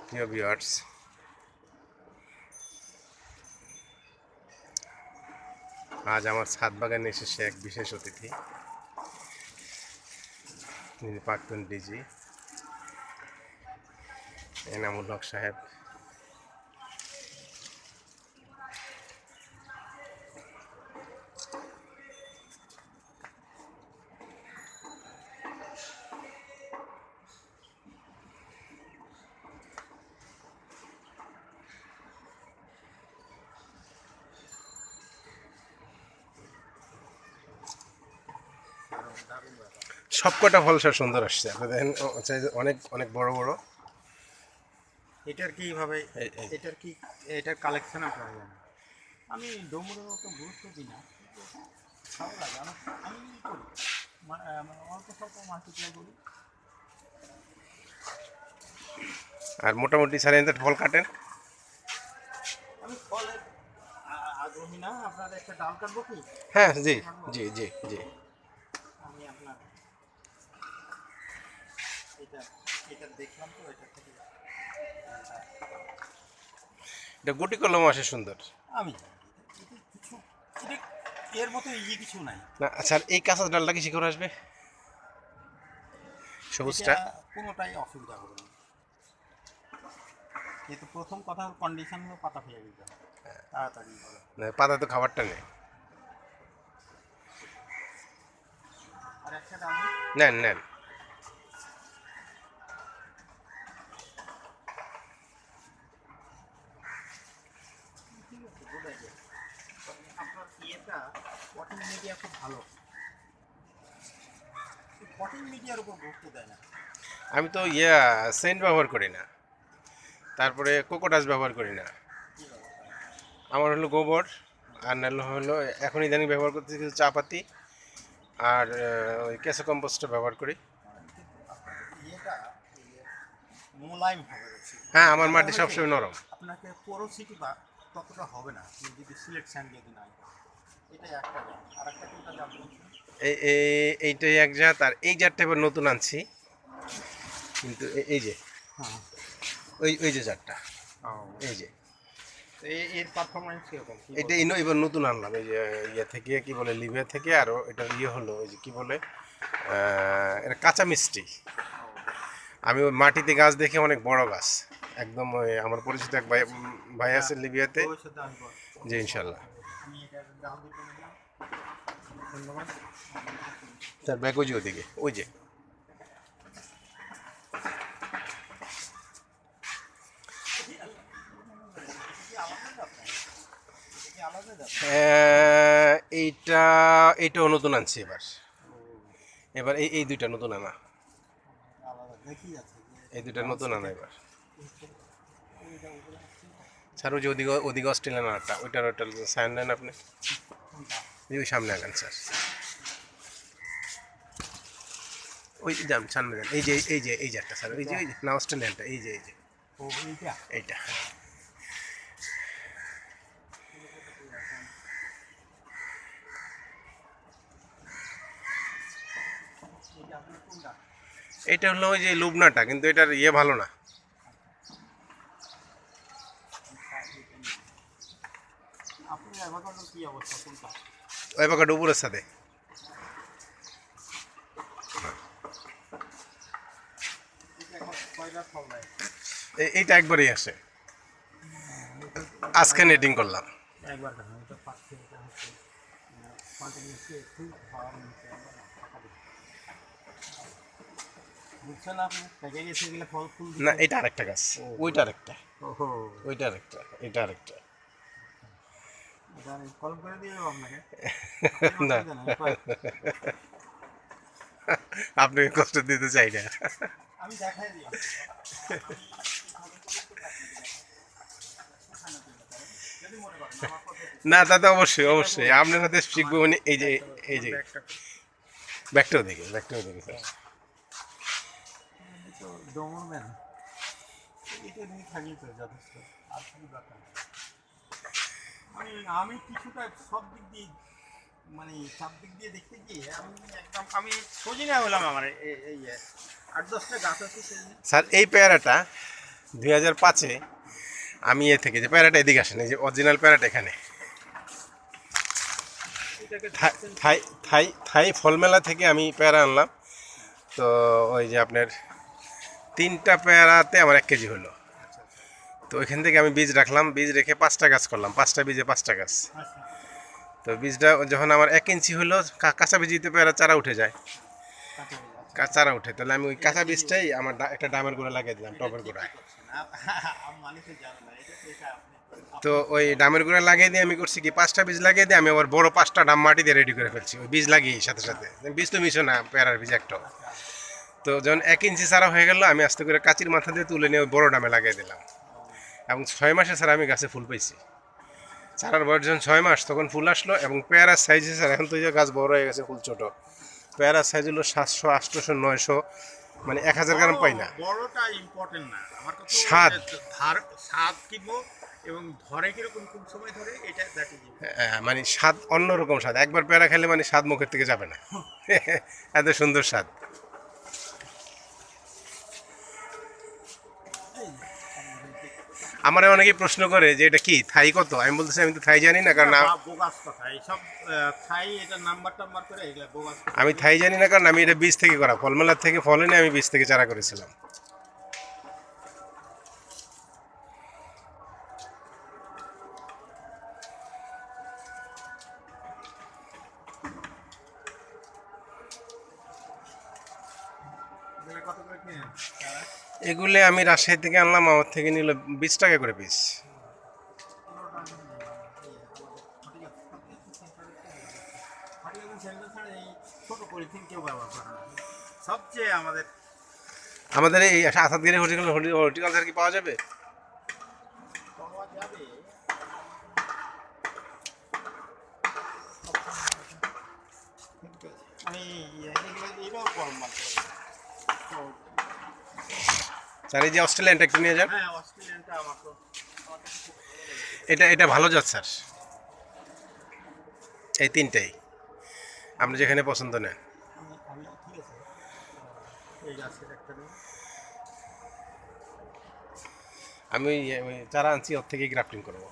প্রিয় ভিউয়ার্স, আজ আমার ছাদ বাগানে এসেছে এক বিশেষ অতিথি, যিনি প্রাক্তন ডিজি এনামুল হক সাহেব। সবকটা ফলসা সুন্দর আসছে, আপনি দেখেন অনেক অনেক বড় বড়। এটার কিভাবে এই- এই- এটার কি এটার কালেকশন আপনারা জানেন? আমি ডোমরের অত গুরুত্ব দিই না, কিন্তু ভালো লাগে আমার। আমি ই করি, অল্প স্বল্প মাল্টিপ্লাই করি। আর মোটামুটি সাড়ে ফল কাটেন। আমি ফলের আগ্রহী না। আপনার একটা ডাল কাটবো কি? হ্যাঁ, জি জি জি জি। আমি আপনার এটা এটা দেখলাম তো, এটা থেকে এটা গুটি কলম আসে সুন্দর। আমি জানি এটা কিছু, এটা এর মতো ইজি কিছু নাই। না আচ্ছা, আর এই কাঁচা ডালটা কি শিখর আসবে? এটা সবুজটা কোনোটাই অসুবিধা হবে না। কিন্তু প্রথম কথা কন্ডিশন হলো পাতা ফেলে দিতে হবে তাড়াতাড়ি হবে। না, পাতা তো খাবারটা নেই। আর একটা ডাল নেন নেন। ঠিক আছে, গুড আইডিয়া। আপনার ইয়েটা পটিং মিডিয়া খুব ভালো। পটিং মিডিয়ার উপর গুরুত্ব দেয় না। আমি তো সেন্ট ব্যবহার করি না, তারপরে কোকোটাস ব্যবহার করি না। কি ব্যবস্থা? আমার হলো গোবর, আর নাহলে হলো এখন ইদানিং ব্যবহার করতেছি কিছু চা পাতি, আর ওই কেঁচো কম্পোস্টটা ব্যবহার করি। কিন্তু আপনার ইয়েটা ইয়ে মোলায়েম হবে বেশি। হ্যাঁ, আমার ব্যাপার মাটি হলো কি, সবসময় নরম। আপনাকে পোরোসিটি বা ততটা হবে না আপনি যদি সিলেট স্যান্ড যদি নাই করেন। এটাই একটা জাত। আর একটা কোনটা জাত বলছেন? এইটাই এক জাত, আর এই জাতটা এবার নতুন আনছি। কিন্তু এই যে হ্যাঁ। ওই ওই যে জাতটা, ও, এই যে এর পারফরমেন্স কিরকম কি এটা এবার নতুন আনলাম, এই যে থেকে কি বলে লিবিয়া থেকে। আর এটা হলো ওই যে কি বলে, এটা কাঁচা মিষ্টি। আমি ওই মাটিতে গাছ দেখে অনেক বড় গাছ, একদম ওই আমার পরিচিত এক ভাই ভাই আছে লিবিয়াতে। ভবিষ্যতে আসবো। জি ইনশাল্লাহ। আমি এটা ডাল দুটো নিলাম। ধন্যবাদ। তার ব্যাগ ওই যে ওদিকে, ওই যে এইটা এইটাও নতুন আনছি এবার। এবার এই দুইটা নতুন আনা, আলাদা দেখি আছে এই দুইটা নতুন আনা এবার। যে উপরে আসছে স্যার ওই যে ওদিকে ওদিকে অস্ট্রেলিয়ান আনারটা, ওইটা সাইন নেন আপনি। কোনটা? এই ওই সামনে আগান স্যার, ওই যে যান সামনে যান। এই যে একটা স্যার, ওই যে না অস্ট্রেলিয়ানটা, এই যে ও এইটা। এইটা। এইটা আপনার কোনটা? এটা হলো ওই যে লুবনাটা, কিন্তু এটার ভালো না। আপনি অ্যাভোকাডোর কি অবস্থা কোনটা? ওই পাকাটা উপরের সাথে। এটা এখন কয়টা ফল দেয়? এইটা একবারই আসে, আজকে নেটিং করলাম। একবার কেন, এটা পাচ্ছে, এটা হচ্ছে কন্টিনিউসলি একটু খাওয়ার নিচে একবার টাকা দিচ্ছে। বুঝছেন আপনি পেকে গেছে গেলে ফল ফুল না, দিচ্ছে। এটা আরেকটা গাছ, ওইটা আরেকটা, ওহো, ওইটা আরেকটা, এটা আরেকটা। এটা আমি কল করে দিয়ে দেবো আপনাকে। না, অসুবিধা নেই, আপনি কষ্ট দিতে চাই না। আমি দেখাই দিই। যদি মনে করেন আমার পদ্ধতি না, তাতে অবশ্যই অবশ্যই আপনার সাথে শিখবো। মানে এই যে ব্যাগটাও দেখি স্যার। তো ডোমরম্যান এটা নিয়ে থাকলে তো যথেষ্ট, আর কিছু দরকার নেই। আমি আমি কিছুটা সব দিক দিয়ে, মানে সব দিক দিয়ে দেখতে গিয়ে আমি সোজি না হলাম। আমার এই 8-10টা গাছ আছে সেই নিয়ে। স্যার এই পেয়ারাটা 2005-এ আমি এ থেকে যে প্যারাটা এদিকে আসেন, এই যে অরিজিনাল প্যারাটা এখানে এটাকে থাই থাই থাই ফলমেলা থেকে আমি পেয়ারা আনলাম। তো ওই যে আপনার 3টা পেয়ারাতে আমার 1 কেজি হলো। আচ্ছা আচ্ছা তো ওইখান থেকে আমি বীজ রাখলাম, বীজ রেখে 5টা গাছ করলাম, 5টা বীজে 5টা গাছ। আচ্ছা তো বীজটা যখন আমার 1 ইঞ্চি হলো, কাঁচা বীজিতে পেয়ারা চারা উঠে যায়, কাঁচা বীজ, আচ্ছা চারা উঠে, তাহলে আমি ওই কাঁচা এটা কি- বীজটাই আমার একটা ডামের গোড়া লাগিয়ে দিলাম, এটা টবের ঠিকই গোড়ায়। করছেন মানুষে জানে না এটা এটা আপনি তো ওই ডামের গোড়া লাগিয়ে দিয়ে আমি করছি কি, 5টা বীজ লাগিয়ে দিয়ে আমি আবার বড় 5টা ডাম মাটি দিয়ে রেডি করে ফেলছি, ওই বীজ লাগিয়ে সাথে সাথে। বীজ তো মিশো না পেয়ারার বীজ একটাও। আচ্ছা তো যখন 1 ইঞ্চি চারা হয়ে গেল, আমি আস্তে করে কাঁচির মাথা দিয়ে তুলে নিয়ে ওই বড় ডামে লাগিয়ে দিলাম। এবং 6 মাসে স্যার আমি গাছে ফুল পাইছি। চারার বয়স যখন 6 মাস, তখন ফুল আসলো। এবং পেয়ারার সাইজ স্যার, এখন তো এই যে গাছ বড় হয়ে গেছে, ফুল ছোট। পেয়ারার সাইজ হলো 700, 800, 900, মানে 1000 গ্রাম পাই না। বড়টা ইম্পর্টেন্ট না আমার কথা স্বাদ। ধার স্বাদ কিনবো এবং ধরে কিরকম কোন সময় ধরে এটা দ্যাট ইজ মানে স্বাদ অন্যরকম স্বাদ, একবার পেয়ারা খেলে মানে স্বাদ মুখের থেকে যাবে না। এত সুন্দর স্বাদ। আমার অনেকেই প্রশ্ন করে যে এটা কি থাই কত, আমি বলতেছি আমি তো থাই জানি না, কারণ বোগাস কথা এইসব থাই এটা নাম্বার টাম্বার করে এগুলা বোগাস কথা। আমি থাই জানি না, কারণ আমি এটা বীজ থেকে করা, ফলমেলার থেকে ফল এনে আমি বীজ থেকে চারা করেছিলাম। এগুলা কত করে কিনেন তারা? এগুলো আমি রাজশাহী থেকে আনলাম, আমার থেকে নিল 20 টাকা করে পিস। 15 টাকা করে নিলাম। এই আমাদের হর্টিকালচার সেন্টার ছাড়া এই ছোট পলিথিন কেউ ব্যবহার করে না। সবচেয়ে আমাদের আমাদের এই আসাদগিরি হর্টিকালচার কি পাওয়া যাবে? পাওয়া যাবে। আমি এগুলো এটাও কম মানতে পারি। তো স্যার এই যে অস্ট্রেলিয়ানটা একটু নিয়ে যান, হ্যাঁ অস্ট্রেলিয়ানটা আমার তো আমার কাছে খুব ভালো লেগেছে। এটা ভালো জাত স্যার। এই 3টাই আপনি যেখানে পছন্দ নেন। আমি ঠিক আছে এই গাছের একটা নিই। আমি ওই চারা আনছি, ওর থেকেই গ্রাফটিং করবো।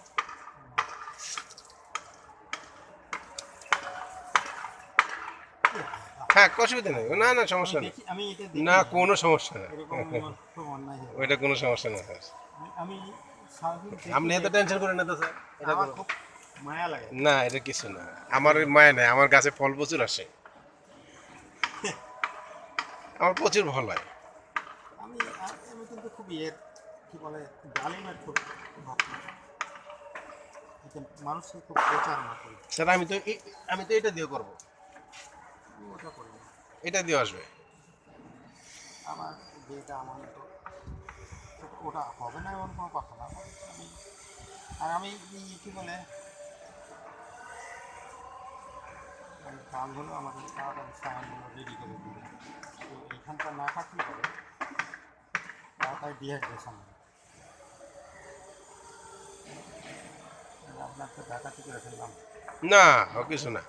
হ্যাঁ, অসুবিধা নেই, না না সমস্যা নেই, দেখি আমি এটা দেখি না কোনো সমস্যা নেই, এরকম খুব অন্যায় হয়ে ওইটা কোনো সমস্যা নেই স্যার। আমি সারাদিন দেখি আপনি এত টেনশন করেন না তো স্যার, এটা আমার কোনো- খুব মায়া লাগে। না এটা কিছু না, আমার ওই মায়া নেই, আমার গাছে ফল প্রচুর আসে, আমার প্রচুর ফল হয়। আমি কিন্তু খুব কি বলে ডালিমের খুব ভক্ত। এতে মানুষকে খুব প্রচার না করি স্যার আমি তো এটা দিয়ে করবো, আমি ওটা করি না। এটা দিয়ে আসবে। আমার যেটা আমার তো ওটা হবে না এমন কোনো কথা না। আমি আমি কি বলে কাল হলো আমাদের তাড়াতাড়ি সামানগুলো রেডি করে দিবে। তো এইখানটা না থাকলে হবে তাড়াতাড়ি ডিহাইড্রেশন হবে। আপনার তো ডাকাতি করে ফেললাম। না ও কিছু না।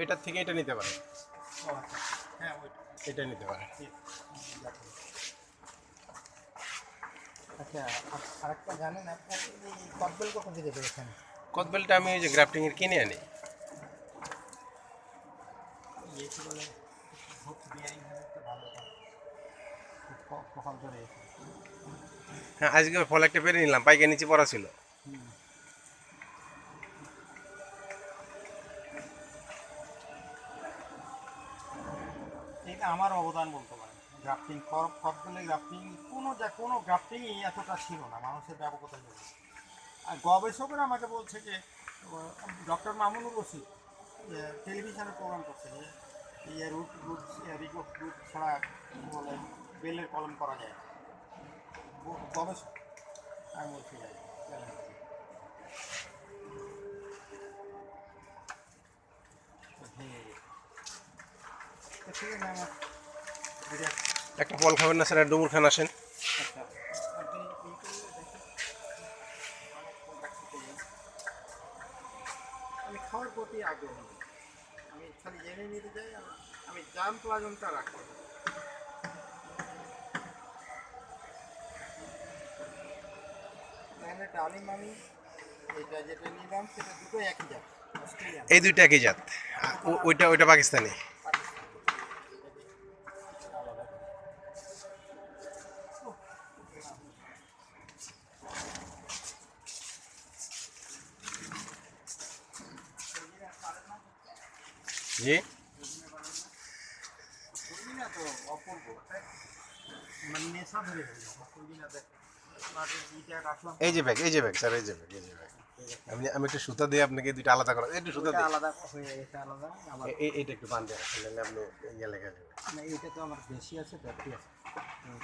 এটার থেকে এটা নিতে পারেন, ও আচ্ছা হ্যাঁ ওইটা এটা নিতে পারেন। ঠিক। আচ্ছা আরেকটা জানেন আপনার এই কদবেল কত দিতে পেরেছেন? কদবেলটা আমি ওই যে গ্রাফটিংয়ের কিনে আনি। কি বলে খুব বিয়ারিং হলে একটু ভালো হয়। খুব ফল ধরে হ্যাঁ, আজকে ফল একটা পেরে নিলাম, পাইকার নিচে পড়া ছিল। এটা আমার অবদান বলতে পারেন। গ্রাফটিং কদবেলে গ্রাফটিং কোনো গ্রাফটিংই এতটা ছিল না মানুষের ব্যাপকতা জন্য। আর গবেষকরা আমাকে বলছে যে ডক্টর মামুনুর রশিদ টেলিভিশনে প্রোগ্রাম করছে যে রুট রুট রিগোট রুট ছাড়া কি বলে বেলের কলম করা যায় না। গবেষক আমি বলছি যাই ভেঙে গেছে। ঠিক আছে আমার এটা একটা ফল খাবেন না স্যার? আর ডুমুর খান আসেন। আচ্ছা আপনি এই করলে দেখেন আমি খাওয়ার প্রতি আগ্রহী আমি খালি জেনে নিতে চাই আমি জাম প্লাজমটা রাখবো এখানে ডালিম আমি এটা যেটা নিলাম সেটা দুটো একই জাত অস্ট্রেলিয়ান এই দুইটা একই জাত। ওইটা ওইটা পাকিস্তানি। জি না তো অপূর্ব মানে নেশা ধরে গেল পুদিনাতে ইটা রাখলাম এই যে ব্যাগ, এই যে ব্যাগ স্যার, এই যে ব্যাগ, এই যে ব্যাগ। আমি একটু সুতা দিয়ে আপনাকে দুইটা আলাদা করা, একটু সুতা এটা দিয়ে আলাদা হয়ে গেছে আলাদা আবার এইটা একটু বান দিয়ে রাখেন, নাহলে আপনি ইয়ে লেগে যাবে। না এটা তো আমার বেশি আছে ব্যাটারি আছে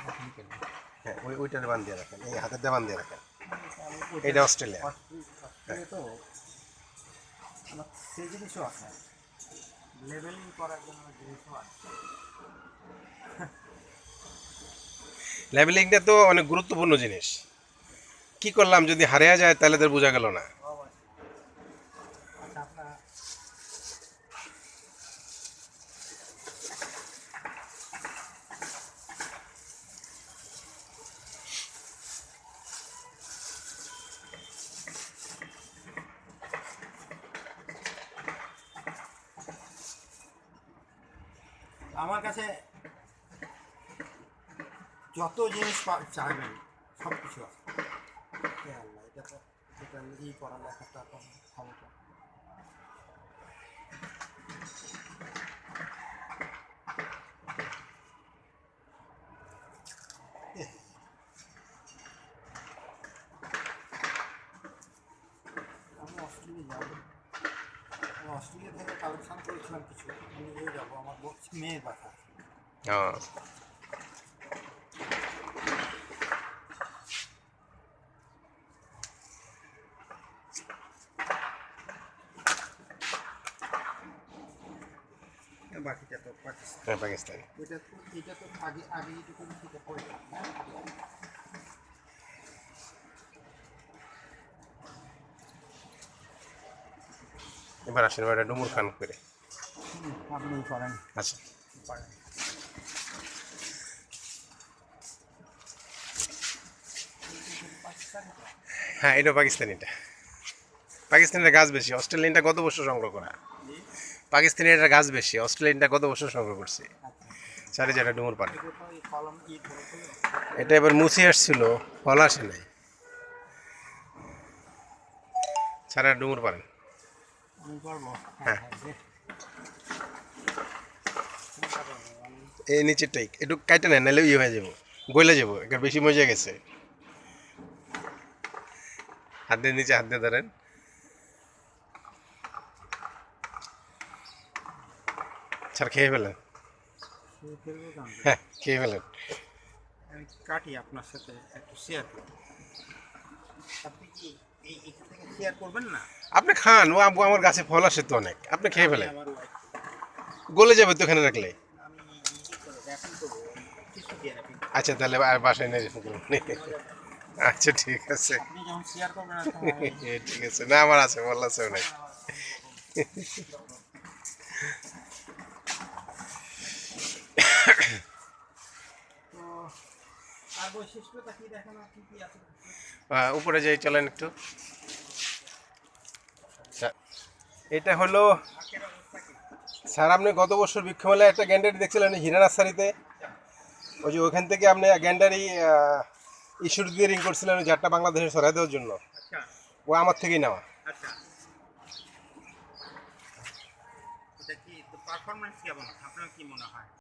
এখন কেন হ্যাঁ, ওইটার বান দিয়ে রাখেন, এই হাতের দিয়ে বান দিয়ে রাখেন। এটা অস্ট্রেলিয়া। অস্ট্রেলিয়া তো আমার সেই জিনিসও আছে লেভেলিং করার জন্য জিনিসও আছে লেভেলিংটা তো অনেক গুরুত্বপূর্ণ জিনিস। কি করলাম যদি হারিয়ে যায় তাহলে তো বোঝা গেল না। আচ্ছা আপনার আমার কাছে যত জিনিস চাইবেন সব কিছু আছে হে আল্লাহ এটা তো এটা পড়ালেখাটা এখন ক্ষমতা আমি অস্ট্রেলিয়া যাবো আমি অস্ট্রেলিয়া থেকে কালেকশন করেছিলাম কিছু আমি নিয়ে যাবো আমার মেয়ের বাসা হ্যাঁ, বাকিটা তো পাকিস্তান হ্যাঁ, পাকিস্তানি। এটা তো আগে আগে যেটুকু সেটা পড়ে এবার আসেন, এবার ডুমুর খান করে। আপনি করেন আচ্ছা, পারেন হ্যাঁ, এটা পাকিস্তানিটা। পাকিস্তানের গাছ বেশি, অস্ট্রেলিয়ানটা গত বছর সংগ্রহ করা। পাকিস্তানের এটা গাছ বেশি, অস্ট্রেলিয়ানটা গত বছর সংগ্রহ করছে। সাড়ে চারটা ডুমুর পারে। কলম ই ধরে এটা এবার মুছে আসছিল, ফল আসে নাই। সাড়ে আট ডুমুর পারেন। আমি করবো হ্যাঁ। এই নিচেরটাই একটু কাইটে নেন, নাহলে ইয়ে হয়ে যাবো, গলে যাবো, একটা বেশি মজা গেছে। হাত দিয়ে নিচে হাত দিয়ে ধরেন। স্যার খেয়ে ফেলেন। হ্যাঁ, খেয়ে ফেলেন। আমি কাটি আপনার সাথে একটু শেয়ার করি আপনি কি এখান থেকে শেয়ার করবেন না আপনি খান, ও আব্বু আমার গাছে ফল আসে তো অনেক, আপনি খেয়ে ফেলেন। আমার wife, গলে যাবে তো এখানে রাখলে। আমি র্যাপিং করবো কিছু দিয়ে র্যাপিং আচ্ছা, তাহলে আর বাসায় নিয়ে যাবো। আচ্ছা, ঠিক আছে। আপনি যখন শেয়ার করবেন ঠিক আছে, না আমার আছে, ফল আছে অনেক। তো আর বৈশিষ্ট্যটা কি দেখেন আর কি কি আছে উপরে যাই, চলেন একটু। এটা হলো আখের অবস্থা কি স্যার, আপনি গত বছর বৃক্ষমেলায় একটা গ্যান্ডারি দেখছিলেন হীরা নার্সারিতে। ওই যে ওইখান থেকে আপনি গ্যান্ডারি ইস্যু দিয়ে রিং করছিলেন, ওই জারটা বাংলাদেশে ছড়াই দেওয়ার জন্য। আচ্ছা ও আমার থেকেই নেওয়া। আচ্ছা এটা কি পারফরম্যান্স কেমন আপনার কি মনে হয়